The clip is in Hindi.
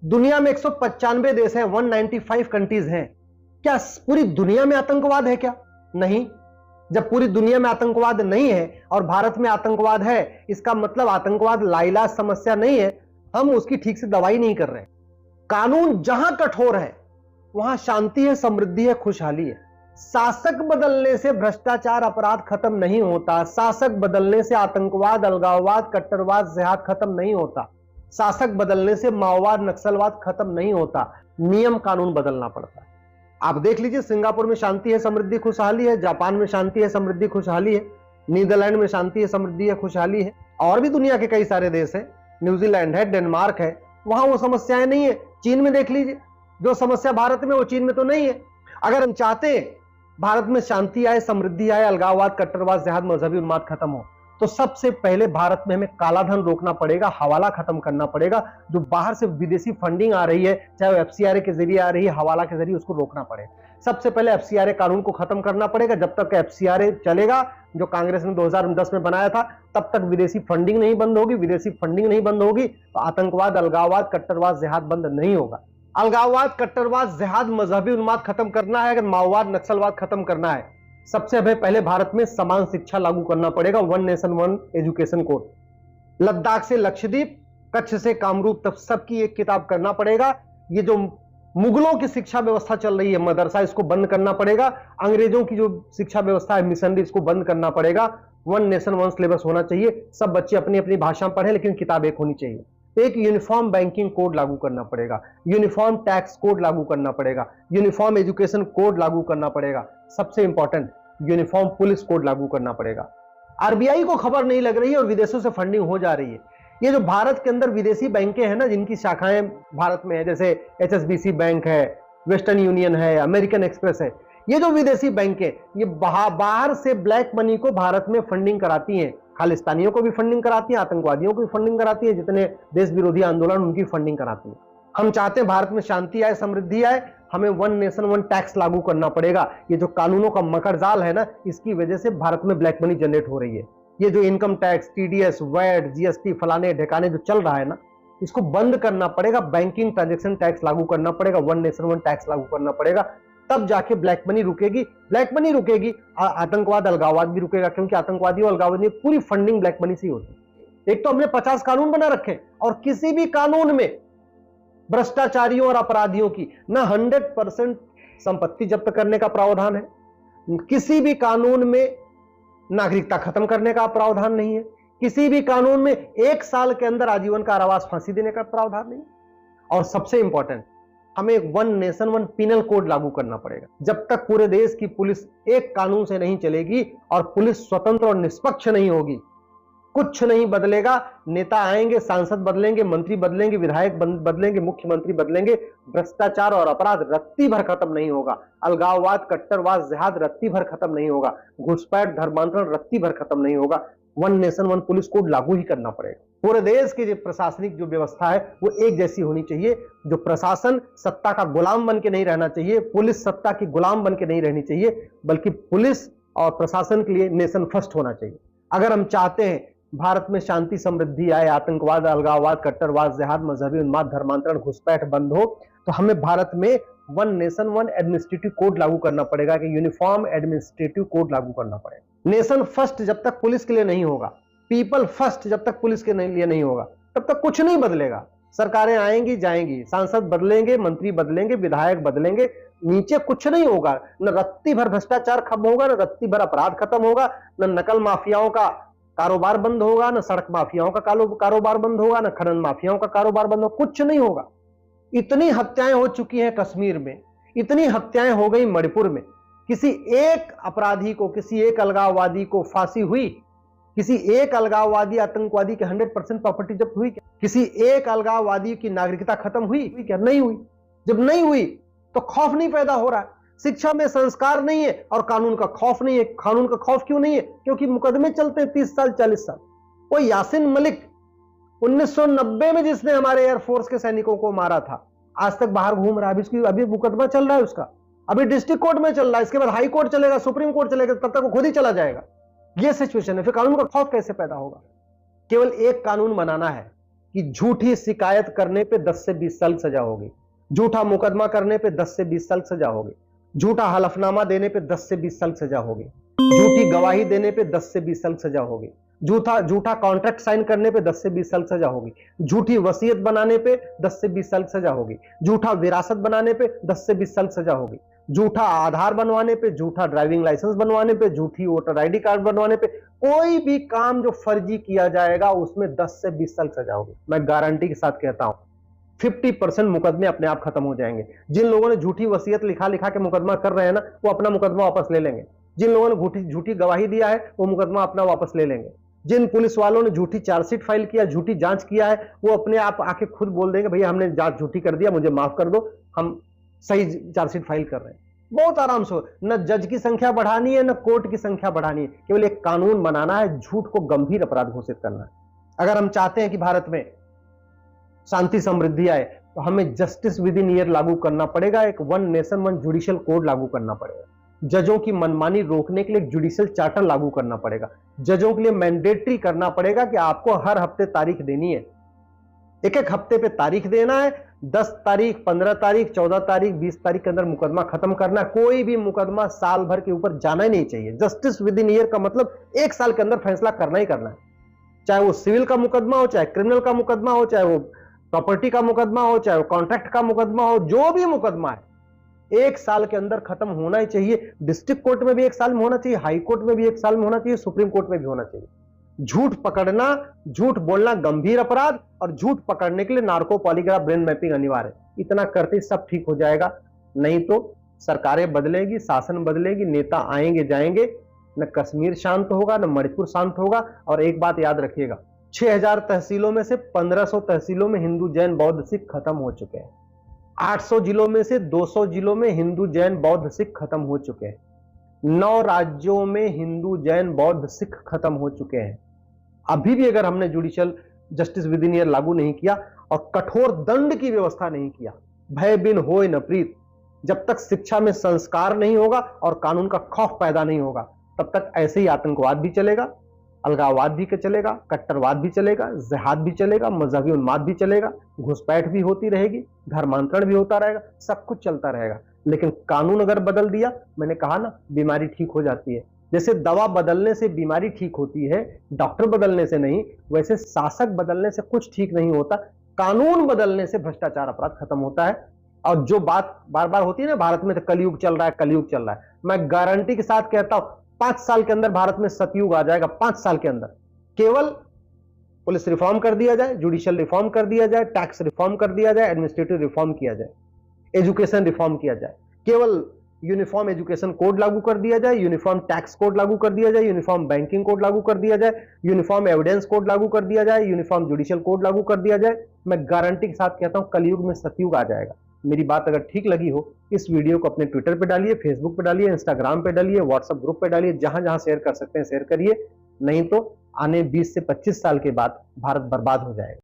दुनिया में 195 देश हैं, 195 कंट्रीज हैं। क्या पूरी दुनिया में आतंकवाद है क्या? नहीं। जब पूरी दुनिया में आतंकवाद नहीं है और भारत में आतंकवाद है, इसका मतलब आतंकवाद लाइलाज समस्या नहीं है, हम उसकी ठीक से दवाई नहीं कर रहे। कानून जहां कठोर है वहां शांति है, समृद्धि है, खुशहाली है। शासक बदलने से भ्रष्टाचार अपराध खत्म नहीं होता। शासक बदलने से आतंकवाद, अलगाववाद, कट्टरवाद, जिहाद खत्म नहीं होता। शासक बदलने से माओवाद, नक्सलवाद खत्म नहीं होता। नियम कानून बदलना पड़ता है। आप देख लीजिए, सिंगापुर में शांति है, समृद्धि, खुशहाली है। जापान में शांति है, समृद्धि, खुशहाली है। नीदरलैंड में शांति है, समृद्धि है, खुशहाली है। और भी दुनिया के कई सारे देश हैं, न्यूजीलैंड है, डेनमार्क है, वहां वो समस्याएं नहीं है। चीन में देख लीजिए, जो समस्या भारत में वो चीन में तो नहीं है। अगर हम चाहते हैं भारत में शांति आए, समृद्धि आए, अलगाववाद, कट्टरवाद, जिहाद, मजहबी उन्माद खत्म हो, तो सबसे पहले भारत में हमें काला धन रोकना पड़ेगा, हवाला खत्म करना पड़ेगा। जो बाहर से विदेशी फंडिंग आ रही है, चाहे वो एफसीआरए के जरिए आ रही है, हवाला के जरिए, उसको रोकना पड़ेगा। सबसे पहले एफसीआरए कानून को खत्म करना पड़ेगा। जब तक एफसीआरए चलेगा, जो कांग्रेस ने 2010 में बनाया था, तब तक विदेशी फंडिंग नहीं बंद होगी। विदेशी फंडिंग नहीं बंद होगी तो आतंकवाद, अलगाववाद, कट्टरवाद, जिहाद बंद नहीं होगा। अलगाववाद, कट्टरवाद, जिहाद, मजहबी उन्माद खत्म करना है, अगर माओवाद, नक्सलवाद खत्म करना है, सबसे पहले भारत में समान शिक्षा लागू करना पड़ेगा। 1 नेशन 1 एजुकेशन कोड। लद्दाख से लक्षद्वीप, कच्छ से कामरूप तक सबकी एक किताब करना पड़ेगा। ये जो मुगलों की शिक्षा व्यवस्था चल रही है, मदरसा, इसको बंद करना पड़ेगा। अंग्रेजों की जो शिक्षा व्यवस्था है, मिशनरी, इसको बंद करना पड़ेगा। 1 नेशन 1 सिलेबस होना चाहिए। सब बच्चे अपनी अपनी भाषा में पढ़े, लेकिन किताब एक होनी चाहिए। एक यूनिफॉर्म बैंकिंग कोड लागू करना पड़ेगा। यूनिफॉर्म टैक्स कोड लागू करना पड़ेगा। यूनिफॉर्म एजुकेशन कोड लागू करना पड़ेगा। सबसे इंपॉर्टेंट, यूनिफॉर्म पुलिस कोड लागू करना पड़ेगा। आरबीआई को खबर नहीं लग रही है और विदेशों से फंडिंग हो जा रही है। ये जो भारत के अंदर विदेशी बैंकें हैं ना, जिनकी शाखाएं भारत में है, जैसे एचएसबीसी बैंक है, वेस्टर्न यूनियन है, अमेरिकन एक्सप्रेस है, ये जो विदेशी बैंकें, ये बाहर से ब्लैक मनी को भारत में फंडिंग कराती हैं। खालिस्तानियों को भी फंडिंग कराती है, आतंकवादियों को भी फंडिंग कराती है, जितने देश विरोधी आंदोलन उनकी फंडिंग कराती है। हम चाहते हैं भारत में शांति आए, समृद्धि आए, हमें 1 नेशन 1 टैक्स लागू करना पड़ेगा। ये जो कानूनों का मकर जाल है ना, इसकी वजह से भारत में ब्लैक मनी जनरेट हो रही है। ये जो income tax, TDS, VAT, GST, फलाने ढेकाने जो चल रहा है ना, इसको बंद करना पड़ेगा। बैंकिंग ट्रांजेक्शन टैक्स लागू करना पड़ेगा। 1 नेशन 1 टैक्स लागू करना पड़ेगा। तब जाके ब्लैक मनी रुकेगी। ब्लैक मनी रुकेगी, आतंकवाद, अलगाववाद भी रुकेगा, क्योंकि आतंकवादी और अलगाववादी पूरी फंडिंग ब्लैक मनी से ही होती है। एक तो हमने 50 कानून बना रखे और किसी भी कानून में भ्रष्टाचारियों और अपराधियों की ना 100% संपत्ति जब्त करने का प्रावधान है, किसी भी कानून में नागरिकता खत्म करने का प्रावधान नहीं है, किसी भी कानून में 1 साल के अंदर आजीवन कारावास, फांसी देने का प्रावधान नहीं। और सबसे इंपॉर्टेंट, हमें 1 नेशन 1 पिनल कोड लागू करना पड़ेगा। जब तक पूरे देश की पुलिस एक कानून से नहीं चलेगी और पुलिस स्वतंत्र और निष्पक्ष नहीं होगी, कुछ नहीं बदलेगा। नेता आएंगे, सांसद बदलेंगे, मंत्री बदलेंगे, विधायक बदलेंगे, मुख्यमंत्री बदलेंगे, भ्रष्टाचार और अपराध रत्ती भर खत्म नहीं होगा। अलगाववाद, कट्टरवाद, जिहाद रत्ती भर खत्म नहीं होगा। घुसपैठ, धर्मांतरण रत्ती भर खत्म नहीं होगा। 1 नेशन 1 पुलिस कोड लागू ही करना पड़ेगा। पूरे देश की जो प्रशासनिक जो व्यवस्था है वो एक जैसी होनी चाहिए। जो प्रशासन सत्ता का गुलाम बन के नहीं रहना चाहिए, पुलिस सत्ता की गुलाम बन के नहीं रहनी चाहिए, बल्कि पुलिस और प्रशासन के लिए नेशन फर्स्ट होना चाहिए। अगर हम चाहते हैं भारत में शांति, समृद्धि आए, आतंकवाद, अलगाववाद, कट्टरवाद, जिहाद, मजहबी उन्माद, धर्मांतरण, घुसपैठ बंद हो, तो हमें भारत में 1 नेशन 1 एडमिनिस्ट्रेटिव कोड लागू करना पड़ेगा कि यूनिफॉर्म एडमिनिस्ट्रेटिव कोड लागू करना पड़ेगा। नेशन फर्स्ट जब तक पुलिस के लिए नहीं होगा, पीपल फर्स्ट जब तक पुलिस के लिए नहीं होगा, तब तक कुछ नहीं बदलेगा। सरकारें आएंगी जाएंगी, सांसद बदलेंगे, मंत्री बदलेंगे, विधायक बदलेंगे, नीचे कुछ नहीं होगा। न रत्ती भर भ्रष्टाचार खत्म होगा, न रत्ती भर अपराध खत्म होगा, न नकल माफियाओं का कारोबार बंद होगा, न सड़क माफियाओं का कारोबार बंद होगा, न खनन माफियाओं का कारोबार बंद होगा, कुछ नहीं होगा। इतनी हत्याएं हो चुकी हैं कश्मीर में, इतनी हत्याएं हो गई मणिपुर में। किसी एक अपराधी को, किसी एक अलगाववादी को फांसी हुई? किसी एक अलगाववादी, आतंकवादी के 100% प्रॉपर्टी जब्त हुई क्या? किसी एक अलगाववादी की नागरिकता खत्म हुई क्या? नहीं हुई। जब नहीं हुई तो खौफ नहीं पैदा हो रहा है। शिक्षा में संस्कार नहीं है और कानून का खौफ नहीं है। कानून का खौफ क्यों नहीं है? क्योंकि मुकदमे चलते हैं 30 साल 40 साल। वो यासिन मलिक 1990 में जिसने हमारे एयरफोर्स के सैनिकों को मारा था, आज तक बाहर घूम रहा है। अभी मुकदमा चल रहा है उसका, अभी डिस्ट्रिक्ट कोर्ट में चल रहा है, इसके बाद हाई कोर्ट चलेगा, सुप्रीम कोर्ट चलेगा, तब तक वो खुद ही चला जाएगा। ये सिचुएशन है। फिर कानून का खौफ कैसे पैदा होगा? केवल एक कानून बनाना है कि झूठी शिकायत करने पे 10 से 20 साल सजा होगी, झूठा मुकदमा करने पे 10 से 20 साल सजा होगी, झूठा हलफनामा देने पे 10 से 20 साल सजा होगी, झूठी गवाही देने पे 10 से 20 साल सजा होगी, झूठा कॉन्ट्रैक्ट साइन करने पे 10 से 20 साल सजा होगी, झूठी वसीयत बनाने पे 10 से 20 साल सजा होगी, झूठा विरासत बनाने पे 10 से 20 साल सजा होगी, झूठा आधार बनवाने पे, झूठा ड्राइविंग लाइसेंस बनवाने पे, झूठी वोटर आईडी कार्ड बनवाने पे, कोई भी काम जो फर्जी किया जाएगा उसमें 10 से 20 साल सजा होगी। मैं गारंटी के साथ कहता हूं 50% मुकदमे अपने आप खत्म हो जाएंगे। जिन लोगों ने झूठी वसीयत लिखा के मुकदमा कर रहे हैं ना, वो अपना मुकदमा वापस ले लेंगे। जिन लोगों ने झूठी गवाही दिया है वो मुकदमा अपना वापस ले लेंगे। जिन पुलिस वालों ने झूठी चार्जशीट फाइल किया, झूठी जांच किया है, वो अपने आप आके खुद बोल देंगे भैया हमने जांच झूठी कर दिया, मुझे माफ कर दो, हम सही चार्जशीट फाइल कर रहे हैं। बहुत आराम से, न जज की संख्या बढ़ानी है न कोर्ट की संख्या बढ़ानी है, केवल एक कानून बनाना है, झूठ को गंभीर अपराध घोषित करना है। अगर हम चाहते हैं कि भारत में शांति समृद्धि आए तो हमें जस्टिस विद इन ईयर लागू करना पड़ेगा, एक one nation one judicial code लागू करना पड़ेगा, जजों की मनमानी रोकने के लिए जुडिशियल चार्टर लागू करना पड़ेगा, जजों के लिए मैंडेटरी करना पड़ेगा कि आपको हर हफ्ते तारीख देनी है, एक हफ्ते पे तारीख देना है, 10 तारीख 15 तारीख 14 तारीख 20 तारीख के अंदर मुकदमा खत्म करना है। कोई भी मुकदमा साल भर के ऊपर जाना ही नहीं चाहिए। जस्टिस विद इन ईयर का मतलब 1 साल के अंदर फैसला करना ही करना है, चाहे वो सिविल का मुकदमा हो, चाहे क्रिमिनल का मुकदमा हो, चाहे वो प्रॉपर्टी का मुकदमा हो, चाहे वो कॉन्ट्रैक्ट का मुकदमा हो, जो भी मुकदमा है 1 साल के अंदर खत्म होना ही चाहिए। डिस्ट्रिक्ट कोर्ट में भी 1 साल में होना चाहिए, हाई कोर्ट में भी 1 साल में होना चाहिए, सुप्रीम कोर्ट में भी होना चाहिए। झूठ पकड़ना, झूठ बोलना गंभीर अपराध, और झूठ पकड़ने के लिए नार्को पॉलीग्राफ ब्रेन मैपिंग अनिवार्य। इतना करते सब ठीक हो जाएगा। नहीं तो सरकारें बदलेगी, शासन बदलेगी, नेता आएंगे जाएंगे, न कश्मीर शांत होगा न मणिपुर शांत होगा। और एक बात याद रखिएगा, 6000 तहसीलों में से 1500 तहसीलों में हिंदू जैन बौद्ध सिख खत्म हो चुके हैं। 800 जिलों में से 200 जिलों में हिंदू जैन बौद्ध सिख खत्म हो चुके हैं। 9 राज्यों में हिंदू जैन बौद्ध सिख खत्म हो चुके हैं। अभी भी अगर हमने judicial justice with in year लागू नहीं किया और कठोर दंड की व्यवस्था नहीं किया, भय बिन होय न प्रीत, जब तक शिक्षा में संस्कार नहीं होगा और कानून का खौफ पैदा नहीं होगा, तब तक ऐसे ही आतंकवाद भी चलेगा, अलगाववाद भी चलेगा, कट्टरवाद भी चलेगा, जिहाद भी चलेगा, मजहबी उन्माद भी चलेगा, घुसपैठ भी होती रहेगी, धर्मांतरण भी होता रहेगा, सब कुछ चलता रहेगा। लेकिन कानून अगर बदल दिया, मैंने कहा ना, बीमारी ठीक हो जाती है। जैसे दवा बदलने से बीमारी ठीक होती है, डॉक्टर बदलने से नहीं, वैसे शासक बदलने से कुछ ठीक नहीं होता। कानून बदलने से भ्रष्टाचार अपराध खत्म होता है। और जो बात बार बार होती है ना, भारत में तो कलयुग चल रहा है, कलयुग चल रहा है, मैं गारंटी के साथ कहता हूं 5 साल के अंदर भारत में सतयुग आ जाएगा। 5 साल के अंदर केवल पुलिस रिफॉर्म कर दिया जाए, जुडिशियल रिफॉर्म कर दिया जाए, टैक्स रिफॉर्म कर दिया जाए, एडमिनिस्ट्रेटिव रिफॉर्म किया जाए, एजुकेशन रिफॉर्म किया जाए, केवल यूनिफॉर्म एजुकेशन कोड लागू कर दिया जाए, यूनिफॉर्म टैक्स कोड लागू कर दिया जाए, यूनिफॉर्म बैंकिंग कोड लागू कर दिया जाए, यूनिफॉर्म एविडेंस कोड लागू कर दिया जाए, यूनिफॉर्म जुडिशियल कोड लागू कर दिया जाए, मैं गारंटी के साथ कहता हूं कलयुग में सतयुग आ जाएगा। मेरी बात अगर ठीक लगी हो, इस वीडियो को अपने ट्विटर पे डालिए, फेसबुक पे डालिए, इंस्टाग्राम पे डालिए, व्हाट्सएप ग्रुप पे डालिए, जहां जहां शेयर कर सकते हैं शेयर करिए। नहीं तो आने 20 से 25 साल के बाद भारत बर्बाद हो जाएगा।